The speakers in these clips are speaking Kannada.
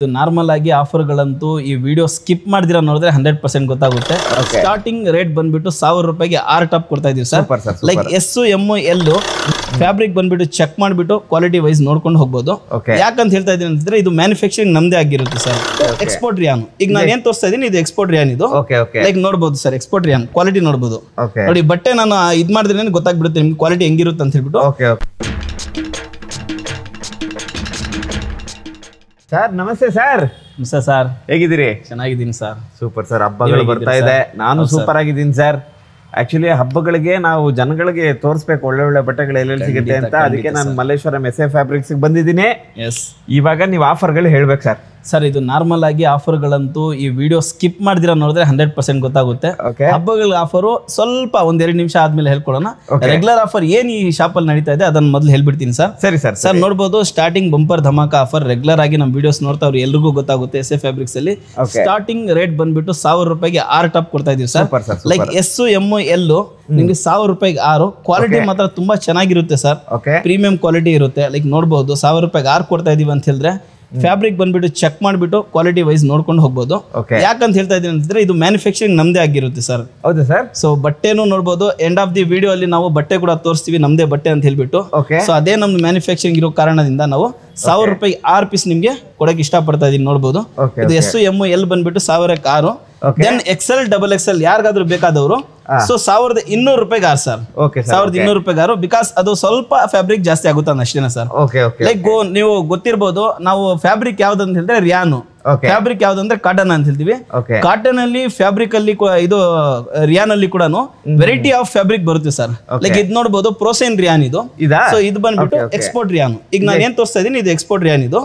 ಇದು ನಾರ್ಮಲ್ ಆಗಿ ಆಫರ್ಗಳಂತೂ ಈ ವಿಡಿಯೋ ಸ್ಕಿಪ್ ಮಾಡಿದಿರ ನೋಡಿದ್ರೆ 100% ಗೊತ್ತಾಗುತ್ತೆ. ಸ್ಟಾರ್ಟಿಂಗ್ ರೇಟ್ ಬಂದ್ಬಿಟ್ಟು 1000 ರೂಪಾಯಿಗೆ 6 ಟಾಪ್ ಕೊಡ್ತಾ ಇದೀವಿ sir. Like S M L fabric ಬಂದ್ಬಿಟ್ಟು ಚೆಕ್ ಮಾಡಿಬಿಟ್ಟು ಕ್ವಾಲಿಟಿ ವೈಸ್ ನೋಡ್ಕೊಂಡು ಹೋಗ್ಬೋದು. ಯಾಕಂತ ಹೇಳ್ತಾ ಇದೀನಿ ಅಂತಂದ್ರೆ ಇದು ಮ್ಯಾನುಫ್ಯಾಕ್ಚರಿಂಗ್ ನಮ್ದೇ ಆಗಿರುತ್ತೆ ಸರ್. ಎಕ್ಸ್ಪೋರ್ಟ್ ರಿಯಾನ್ ಈಗ ನಾನು ಏನ್ ತೋರಿಸ್ತಾ ಇದೀನಿ ಇದು ಎಕ್ಸ್ಪೋರ್ಟ್ ರಿಯಾನ್. ಇದು ಲೈಕ್ ನೋಡಬಹುದು ಸರ್, ಎಕ್ಸ್ಪೋರ್ಟ್ ರಿಯಾನ್ ಕ್ವಾಲಿಟಿ ನೋಡಬಹುದು. ನೋಡಿ ಬಟ್ಟೆ ನಾನು ಇದ್ ಮಾಡಿದ್ರೆ ಗೊತ್ತಾಗ್ಬಿಡುತ್ತೆ ನಿಮ್ಗೆ ಕ್ವಾಲಿಟಿ ಹೆಂಗಿರುತ್ತೆ ಅಂತ ಹೇಳ್ಬಿಟ್ಟು. ಸರ್ ನಮಸ್ತೆ ಸರ್. ನಮಸ್ತೆ ಸರ್, ಹೇಗಿದ್ದೀರಿ? ಚೆನ್ನಾಗಿದ್ದೀನಿ ಸರ್. Super sir. ಹಬ್ಬಗಳು ಬರ್ತಾ ಇದೆ, ನಾನು ಸೂಪರ್ ಆಗಿದ್ದೀನಿ ಸರ್. ಆಕ್ಚುಲಿ ಹಬ್ಬಗಳಿಗೆ ನಾವು ಜನಗಳಿಗೆ ತೋರಿಸ್ಬೇಕು ಒಳ್ಳೆ ಒಳ್ಳೆ ಬಟ್ಟೆಗಳು ಎಲ್ಲೆಲ್ಲಿ ಸಿಗುತ್ತೆ ಅಂತ. ಅದಕ್ಕೆ ನಾನು ಮಲ್ಲೇಶ್ವರಂ ಎಸ್.ಎ. ಫ್ಯಾಬ್ರಿಕ್ಸ್ ಬಂದಿದ್ದೀನಿ. ಇವಾಗ ನೀವು ಆಫರ್ಗಳು ಹೇಳ್ಬೇಕು ಸರ್. ಸರ್ ಇದು ನಾರ್ಮಲ್ ಆಗಿ ಆಫರ್ಗಳಂತೂ ಈ ವಿಡಿಯೋ ಸ್ಕಿಪ್ ಮಾಡಿದಿರ ನೋಡಿದ್ರೆ 100% ಗೊತ್ತಾಗುತ್ತೆ. ಹಬ್ಬಗಳ ಆಫರು ಸ್ವಲ್ಪ 1-2 ನಿಮಿಷ ಆದ್ಮೇಲೆ ಹೇಳ್ಕೊಡೋಣ. ರೆಗ್ಯುಲರ್ ಆಫರ್ ಏನ್ ಈ ಶಾಪ್ ಅಲ್ಲಿ ನಡೀತಾ ಇದೆ ಅದನ್ನ ಮೊದಲು ಹೇಳ್ಬಿಡ್ತೀನಿ ಸರ್. ಸರಿ ಸರ್. ಸರ್ ನೋಡಬಹುದು ಸ್ಟಾರ್ಟಿಂಗ್ ಬಂಪರ್ ಧಮಾಕ ಆಫರ್ ರೆಗ್ಯುಲರ್ ಆಗಿ ನಮ್ಮ ವಿಡಿಯೋಸ್ ನೋಡ್ತಾ ಅವ್ರು ಎಲ್ರಿಗೂ ಗೊತ್ತಾಗುತ್ತೆ. ಎಸ್.ಎ. ಫ್ಯಾಬ್ರಿಕ್ಸ್ ಅಲ್ಲಿ ಸ್ಟಾರ್ಟಿಂಗ್ ರೇಟ್ ಬಂದ್ಬಿಟ್ಟು 1000 ರೂಪಾಯಿಗೆ 6 ಟಾಪ್ ಕೊಡ್ತಾ ಇದೀವಿ sir. Like S M L ನಿಮ್ಗೆ 1000 ರೂಪಾಯಿಗೆ 6. ಕ್ವಾಲಿಟಿ ಮಾತ್ರ ತುಂಬಾ ಚೆನ್ನಾಗಿರುತ್ತೆ ಸರ್. ಪ್ರೀಮಿಯಂ ಕ್ವಾಲಿಟಿ ಇರುತ್ತೆ. ಲೈಕ್ ನೋಡಬಹುದು 1000 ರೂಪಾಯಿಗೆ 6 ಕೊಡ್ತಾ ಇದೀವಿ ಅಂತ ಹೇಳಿದ್ರೆ ಫ್ಯಾಬ್ರಿಕ್ ಬಂದ್ಬಿಟ್ಟು ಚೆಕ್ ಮಾಡಿಬಿಟ್ಟು ಕ್ವಾಲಿಟಿ ವೈಸ್ ನೋಡ್ಕೊಂಡು ಹೋಗ್ಬೋದು. ಯಾಕಂತ ಹೇಳ್ತಾ ಇದೀನಿ ಅಂತಂದ್ರೆ ಇದು ಮ್ಯಾನುಫ್ಯಾಕ್ಚರಿಂಗ್ ನಮ್ದೇ ಆಗಿರುತ್ತೆ ಸರ್. ಹೌದು ಸರ್. ಸೊ ಬಟ್ಟೆನೂ ನೋಡಬಹುದು. ಎಂಡ್ ಆಫ್ ದಿ ವಿಡಿಯೋ ಅಲ್ಲಿ ನಾವು ಬಟ್ಟೆ ಕೂಡ ತೋರಿಸ್ತೀವಿ ನಮ್ದೇ ಬಟ್ಟೆ ಅಂತ ಹೇಳ್ಬಿಟ್ಟು. ಸೊ ಅದೇ ನಮ್ದು ಮ್ಯಾನುಫ್ಯಾಕ್ಚರಿಂಗ್ ಇರೋ ಕಾರಣದಿಂದ ನಾವು 1000 ರೂಪಾಯಿಗೆ 6 ಪೀಸ್ ನಿಮ್ಗೆ ಕೊಡಕ್ಕೆ ಇಷ್ಟಪಡ್ತಾ ಇದೀನಿ. ನೋಡಬಹುದು ಇದು ಎಸ್ ಎಮ್ ಎಲ್ ಬಂದ್ಬಿಟ್ಟು 1000ಕ್ಕೆ 6. ದೆನ್ ಎಕ್ಸೆಲ್ ಡಬಲ್ ಎಕ್ಸೆಲ್ ಯಾರಿಗಾದ್ರೂ ಬೇಕಾದವರು ಸೊ 1200 ರೂಪಾಯಿಗೆ 6 ಸರ್. 1200 ರೂಪಾಯಿಗೆ 6 ಬಿಕಾಸ್ ಅದು ಸ್ವಲ್ಪ ಫ್ಯಾಬ್ರಿಕ್ ಜಾಸ್ತಿ ಆಗುತ್ತೆ ಅಷ್ಟೇನಾ ಸರ್. ಲೈಕ್ ನೀವು ಗೊತ್ತಿರ್ಬೋದು ನಾವು ಫ್ಯಾಬ್ರಿಕ್ ಯಾವ್ದಂತ ಹೇಳಿದ್ರೆ ರಿಯಾನು, ಫ್ಯಾಬ್ರಿಕ್ ಯಾವ್ದಂದ್ರೆ ಕಾಟನ್ ಅಂತ ಹೇಳ್ತೀವಿ. ಕಾಟನ್ ಅಲ್ಲಿ ಫ್ಯಾಬ್ರಿಕ್ ಅಲ್ಲಿ ಇದು ರಿಯಾನ್ ಅಲ್ಲಿ ಕೂಡ ವೆರೈಟಿ ಆಫ್ ಫ್ಯಾಬ್ರಿಕ್ ಬರುತ್ತೆ ಸರ್. ಲೈಕ್ ಇದು ನೋಡಬಹುದು ಪ್ರೋಸೆನ್ ರಿಯಾನ್ ಇದು. ಸೊ ಇದು ಬಂದ್ಬಿಟ್ಟು ಎಕ್ಸ್ಪೋರ್ಟ್ ರಿಯಾನ್. ಈಗ ನಾನು ಏನ್ ತೋರಿಸ್ತಾ ಇದೀನಿ ಇದು ಎಕ್ಸ್ಪೋರ್ಟ್ ರಿಯಾನ್ ಇದು.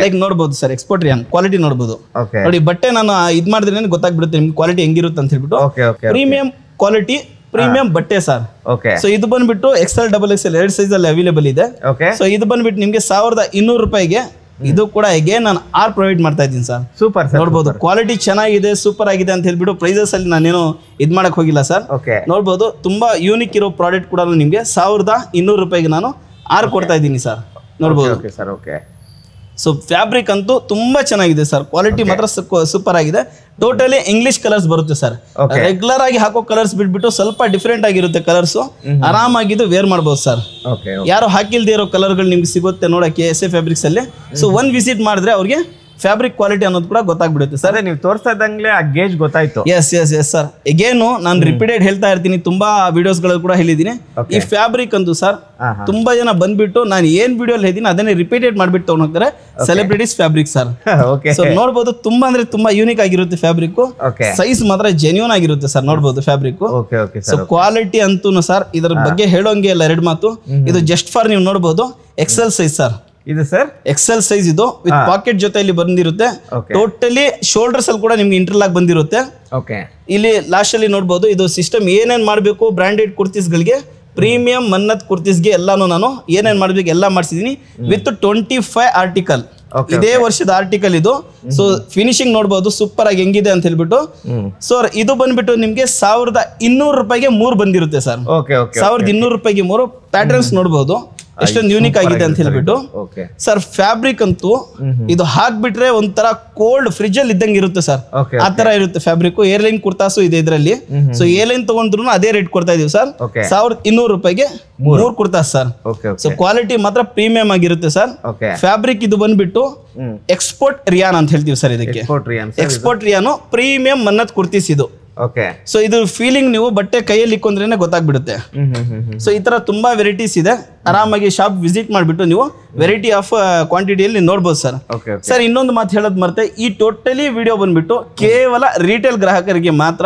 ಲೈಕ್ ನೋಡಬಹುದು ಸರ್ ಎಕ್ಸ್ಪೋರ್ಟ್ ರಿಯಾನ್ ಕ್ವಾಲಿಟಿ ನೋಡಬಹುದು. ನೋಡಿ ಬಟ್ಟೆ ನಾನು ಇದ್ ಮಾಡಿದ್ರೆ ಗೊತ್ತಾಗ್ಬಿಡುತ್ತೆ ನಿಮ್ಗೆ ಕ್ವಾಲಿಟಿ ಹೆಂಗಿರುತ್ತೆ ಅಂತ ಹೇಳ್ಬಿಟ್ಟು. ಪ್ರೀಮಿಯಂ ಕ್ವಾಲಿಟಿ ಪ್ರೀಮಿಯಂ ಬಟ್ಟೆ ಸರ್. ಸೊ ಇದು ಬಂದ್ಬಿಟ್ಟು ಎಕ್ಸೆಲ್ ಡಬಲ್ ಎಕ್ಸೆಲ್ 2 ಸೈಜ್ ಅಲ್ಲಿ ಅವೈಲೇಬಲ್ ಇದೆ. ಸೊ ಇದು ಬಂದ್ಬಿಟ್ಟು ನಿಮ್ಗೆ 1200 ರೂಪಾಯಿಗೆ ಇದು ಕೂಡ ಅಗೇನ್ ನಾನು 6 ಪ್ರೊವೈಡ್ ಮಾಡ್ತಾ ಇದ್ದೀನಿ ಸರ್. ಸೂಪರ್ ನೋಡಬಹುದು ಕ್ವಾಲಿಟಿ ಚೆನ್ನಾಗಿದೆ, ಸೂಪರ್ ಆಗಿದೆ ಅಂತ ಹೇಳ್ಬಿಟ್ಟು ಪ್ರೈಸಸ್ ಅಲ್ಲಿ ನಾನೇನು ಇದ್ ಮಾಡಕ್ ಹೋಗಿಲ್ಲ ಸರ್. ನೋಡಬಹುದು ತುಂಬಾ ಯೂನಿಕ್ ಇರೋ ಪ್ರಾಡಕ್ಟ್ ಕೂಡ ನಿಮ್ಗೆ 1200 ರೂಪಾಯಿಗೆ ನಾನು 6 ಕೊಡ್ತಾ ಇದ್ದೀನಿ ಸರ್. ನೋಡಬಹುದು ಸೊ ಫ್ಯಾಬ್ರಿಕ್ ಅಂತೂ ತುಂಬಾ ಚೆನ್ನಾಗಿದೆ ಸರ್. ಕ್ವಾಲಿಟಿ ಮಾತ್ರ ಸೂಪರ್ ಆಗಿದೆ. ಟೋಟಲಿ ಇಂಗ್ಲಿಷ್ ಕಲರ್ಸ್ ಬರುತ್ತೆ ಸರ್. ರೆಗ್ಯುಲರ್ ಆಗಿ ಹಾಕೋ ಕಲರ್ಸ್ ಬಿಟ್ಬಿಟ್ಟು ಸ್ವಲ್ಪ ಡಿಫ್ರೆಂಟ್ ಆಗಿರುತ್ತೆ ಕಲರ್ಸ್. ಆರಾಮಾಗಿದ್ದು ವೇರ್ ಮಾಡಬಹುದು ಸರ್. ಯಾರು ಹಾಕಿಲ್ದೇ ಇರೋ ಕಲರ್ಗಳು ನಿಮ್ಗೆ ಸಿಗುತ್ತೆ ನೋಡಕ್ಕೆ ಎಸ್.ಎ. ಫ್ಯಾಬ್ರಿಕ್ಸ್ ಅಲ್ಲಿ. ಸೊ ಒಂದ್ ವಿಸಿಟ್ ಮಾಡಿದ್ರೆ ಅವ್ರಿಗೆ ಫ್ಯಾಬ್ರಿಕ್ ಕ್ವಾಲಿಟಿ ಅನ್ನೋದು ಕೂಡ ಗೊತ್ತಾಗ್ಬಿಡುತ್ತೆ ಸರ್. ನೀವು ತೋರಿಸ್ತಾ ಇದ್ದಂಗ್ಲೇ ಆ ಗೇಜ್ ಗೊತ್ತಾಯ್ತು. Yes sir. ಅಗೇನು ನಾನು ರಿಪೀಟೆಡ್ ಹೇಳ್ತಾ ಇರ್ತೀನಿ, ತುಂಬಾ ವಿಡಿಯೋಸ್ ಗಳು ಕೂಡ ಹೇಳಿದೀನಿ. ಈ ಫ್ಯಾಬ್ರಿಕ್ ಅಂತೂ ಸರ್ ತುಂಬಾ ಜನ ಬಂದ್ಬಿಟ್ಟು ನಾನು ಏನ್ ವಿಡಿಯೋ ಹೇಳಿದೀನಿ ಅದನ್ನೇ ರಿಪೀಟೆಡ್ ಮಾಡ್ಬಿಟ್ಟು ತಗೊಂಡ್ ಹೋಗ್ತಾರೆ. Celebrities fabric sir. ಸೊ ನೋಡಬಹುದು ತುಂಬಾ ಅಂದ್ರೆ ತುಂಬಾ ಯೂನಿಕ್ ಆಗಿರುತ್ತೆ ಫ್ಯಾಬ್ರಿಕ್. ಸೈಜ್ ಮಾತ್ರ ಜೆನ್ಯೂನ್ ಆಗಿರುತ್ತೆ ಸರ್. ನೋಡಬಹುದು ಫ್ಯಾಬ್ರಿಕ್. ಸೊ ಕ್ವಾಲಿಟಿ ಅಂತೂ ಸರ್ ಇದ್ರ ಬಗ್ಗೆ ಹೇಳೋಂಗೆ ಇಲ್ಲ 2 ಮಾತು. ಇದು ಜಸ್ಟ್ ಫಾರ್ ನೀವು ನೋಡಬಹುದು ಎಕ್ಸೆಲ್ ಸೈಜ್ ಸರ್. ಇದು ಸರ್ ಎಕ್ಸೆಲ್ ಸೈಜ್ ಇದು ವಿತ್ ಪಾಕೆಟ್ ಜೊತೆಯಲ್ಲಿ ಬಂದಿರುತ್ತೆ. ಟೋಟಲಿ ಶೋಲ್ಡರ್ಸ್ ಅಲ್ಲಿ ಕೂಡ ನಿಮ್ಗೆ ಇಂಟರ್ಲಾಕ್ ಬಂದಿರುತ್ತೆ. ಇಲ್ಲಿ ಲಾಸ್ಟ್ ಅಲ್ಲಿ ನೋಡಬಹುದು ಇದು ಸಿಸ್ಟಮ್ ಏನೇನ್ ಮಾಡ್ಬೇಕು ಬ್ರಾಂಡೆಡ್ ಕುರ್ತೀಸ್ ಗಳಿಗೆ ಪ್ರೀಮಿಯಂ ಮನ್ನತ್ ಕುರ್ತೀಸ್ಗೆ ಎಲ್ಲಾನು ನಾನು ಏನೇನ್ ಮಾಡ್ಬೇಕು ಎಲ್ಲ ಮಾಡಿಸಿದೀನಿ ವಿತ್ 25 ಆರ್ಟಿಕಲ್. ಇದೇ ವರ್ಷದ ಆರ್ಟಿಕಲ್ ಇದು. ಸೊ ಫಿನಿಶಿಂಗ್ ನೋಡಬಹುದು ಸೂಪರ್ ಆಗಿ ಹೆಂಗಿದೆ ಅಂತ ಹೇಳ್ಬಿಟ್ಟು. ಸೊ ಇದು ಬಂದ್ಬಿಟ್ಟು ನಿಮ್ಗೆ 1200 ರೂಪಾಯಿಗೆ 3 ಬಂದಿರುತ್ತೆ ಸರ್. 1200 ರೂಪಾಯಿಗೆ 3 ಪ್ಯಾಟರ್ನ್ಸ್ ನೋಡಬಹುದು ಎಷ್ಟೊಂದು ಯೂನಿಕ್ ಆಗಿದೆ ಅಂತ ಹೇಳ್ಬಿಟ್ಟು. ಸರ್ ಫ್ಯಾಬ್ರಿಕ್ ಅಂತೂ ಇದು ಹಾಕ್ಬಿಟ್ರೆ ಒಂಥರ ಕೋಲ್ಡ್ ಫ್ರಿಜ್ ಅಲ್ಲಿ ಇದ್ದಂಗೆ ಇರುತ್ತೆ ಸರ್. ಆ ತರ ಇರುತ್ತೆ ಫ್ಯಾಬ್ರಿಕ್. ಏರ್ಲೈನ್ ಕುರ್ತಾಸು ಇದೆ ಇದರಲ್ಲಿ. ಸೊ ಏರ್ಲೈನ್ ತಗೊಂಡ್ರು ಅದೇ ರೇಟ್ ಕೊಡ್ತಾ ಇದೀವಿ ಸರ್. 1200 ರೂಪಾಯಿಗೆ 3 ಕುರ್ತಾಸ್ ಸರ್. ಸೊ ಕ್ವಾಲಿಟಿ ಮಾತ್ರ ಪ್ರೀಮಿಯಂ ಆಗಿರುತ್ತೆ ಸರ್. ಫ್ಯಾಬ್ರಿಕ್ ಇದು ಬಂದ್ಬಿಟ್ಟು ಎಕ್ಸ್ಪೋರ್ಟ್ ರಿಯಾನ್ ಅಂತ ಹೇಳ್ತೀವಿ ಸರ್. ಇದಕ್ಕೆ export rayon premium Mannath kurtis ಇದು. ಸೊ ಇದು ಫೀಲಿಂಗ್ ನೀವು ಬಟ್ಟೆ ಕೈಯಲ್ಲಿ ಇಕ್ಕೊಂಡ್ರೇನೆ ಗೊತ್ತಾಗ್ಬಿಡುತ್ತೆ. ಸೊ ಈ ತರ ತುಂಬಾ ವೆರೈಟೀಸ್ ಇದೆ. ಆರಾಮಾಗಿ ಶಾಪ್ ವಿಸಿಟ್ ಮಾಡ್ಬಿಟ್ಟು ನೀವು ವೆರೈಟಿ ಆಫ್ ಕ್ವಾಂಟಿಟಿಯಲ್ಲಿ ನೋಡ್ಬೋದು ಸರ್. ಸರ್ ಇನ್ನೊಂದು ಮಾತು ಹೇಳೋದು ಮರ್ತೆ, ಈ ಟೋಟಲಿ ವಿಡಿಯೋ ಬಂದ್ಬಿಟ್ಟು ಕೇವಲ ರಿಟೇಲ್ ಗ್ರಾಹಕರಿಗೆ ಮಾತ್ರ.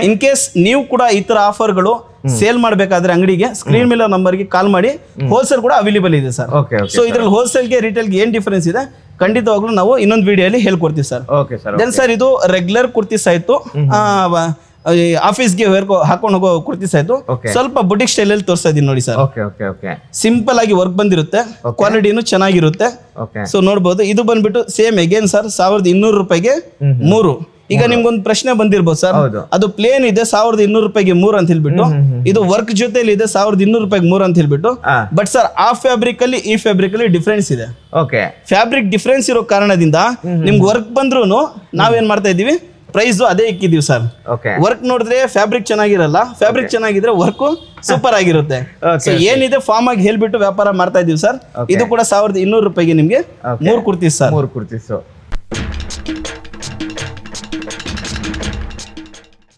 ಇನ್ ಕೇಸ್ ನೀವು ಕೂಡ ಈ ತರ ಆಫರ್ಗಳು ಸೇಲ್ ಮಾಡ್ಬೇಕಾದ್ರೆ ಅಂಗಡಿಗೆ ಸ್ಕ್ರೀನ್ ಮೇಲೆ ನಂಬರ್ಗೆ ಕಾಲ್ ಮಾಡಿ. ಹೋಲ್ಸೇಲ್ ಕೂಡ ಅವೈಲೇಬಲ್ ಇದೆ ಸರ್. ಸೊ ಇದ್ರಲ್ಲಿ ಹೋಲ್ಸೇಲ್ಗೆ ರಿಟೇಲ್ಗೆ ಏನ್ ಡಿಫರೆನ್ಸ್ ಇದೆ ಖಂಡಿತವಾಗ್ಲೂ ನಾವು ಇನ್ನೊಂದು ವಿಡಿಯೋಲಿ ಹೇಳ್ಕೊಡ್ತೀವಿ ಸರ್. ದೆನ್ ಸರ್ ಇದು ರೆಗ್ಯುಲರ್ ಕುರ್ತೀಸ್ ಆಯ್ತು, ಆಫೀಸ್ಗೆ ಹಾಕೊಂಡು ಹೋಗೋ ಕುರ್ತೀಸ್ ಆಯ್ತು. ಸ್ವಲ್ಪ ಬುಟಿಕ್ ಸ್ಟೈಲ್ ಅಲ್ಲಿ ತೋರಿಸ್ತಾ ಇದೀನಿ ನೋಡಿ ಸರ್. ಸಿಂಪಲ್ ಆಗಿ ವರ್ಕ್ ಬಂದಿರುತ್ತೆ, ಕ್ವಾಲಿಟಿನೂ ಚೆನ್ನಾಗಿರುತ್ತೆ. ಸೊ ನೋಡಬಹುದು ಇದು ಬಂದ್ಬಿಟ್ಟು ಸೇಮ್ ಅಗೇನ್ ಸರ್ 1200 ರೂಪಾಯಿಗೆ 3. ಈಗ ನಿಮ್ಗೊಂದು ಪ್ರಶ್ನೆ ಬಂದಿರ್ಬೋದು ಸರ್, ಅದು ಪ್ಲೇನ್ ಇದೆ 1200 ರೂಪಾಯಿಗೆ 3 ಅಂತ ಹೇಳ್ಬಿಟ್ಟು, ಇದು ವರ್ಕ್ ಜೊತೆಲಿ ಇದೆ 1200 ರೂಪಾಯಿಗೆ 3 ಅಂತ ಹೇಳ್ಬಿಟ್ಟು. ಬಟ್ ಸರ್ ಆ ಫ್ಯಾಬ್ರಿಕ್ ಅಲ್ಲಿ ಈ ಫ್ಯಾಬ್ರಿಕ್ ಅಲ್ಲಿ ಡಿಫ್ರೆನ್ಸ್ ಇದೆ. ಫ್ಯಾಬ್ರಿಕ್ ಡಿಫ್ರೆನ್ಸ್ ಇರೋ ಕಾರಣದಿಂದ ನಿಮ್ಗೆ ವರ್ಕ್ ಬಂದ್ರು ನಾವೇನ್ ಮಾಡ್ತಾ ಇದೀವಿ, ಪ್ರೈಸ್ ಅದೇ ಇಕ್ಕಿದೀವಿ ಸರ್. ವರ್ಕ್ ನೋಡಿದ್ರೆ ಫ್ಯಾಬ್ರಿಕ್ ಚೆನ್ನಾಗಿರಲ್ಲ, ಫ್ಯಾಬ್ರಿಕ್ ಚೆನ್ನಾಗಿದ್ರೆ ವರ್ಕ್ ಸೂಪರ್ ಆಗಿರುತ್ತೆ. ಏನಿದೆ ಫಾರ್ಮ್ ಆಗಿ ಹೇಳ್ಬಿಟ್ಟು ವ್ಯಾಪಾರ ಮಾಡ್ತಾ ಇದೀವಿ ಸರ್. ಇದು ಕೂಡ 1200 ರೂಪಾಯಿಗೆ ನಿಮ್ಗೆ 3 ಕುರ್ತೀಸ್ ಸರ್. 3 ಕುರ್ತೀಸ್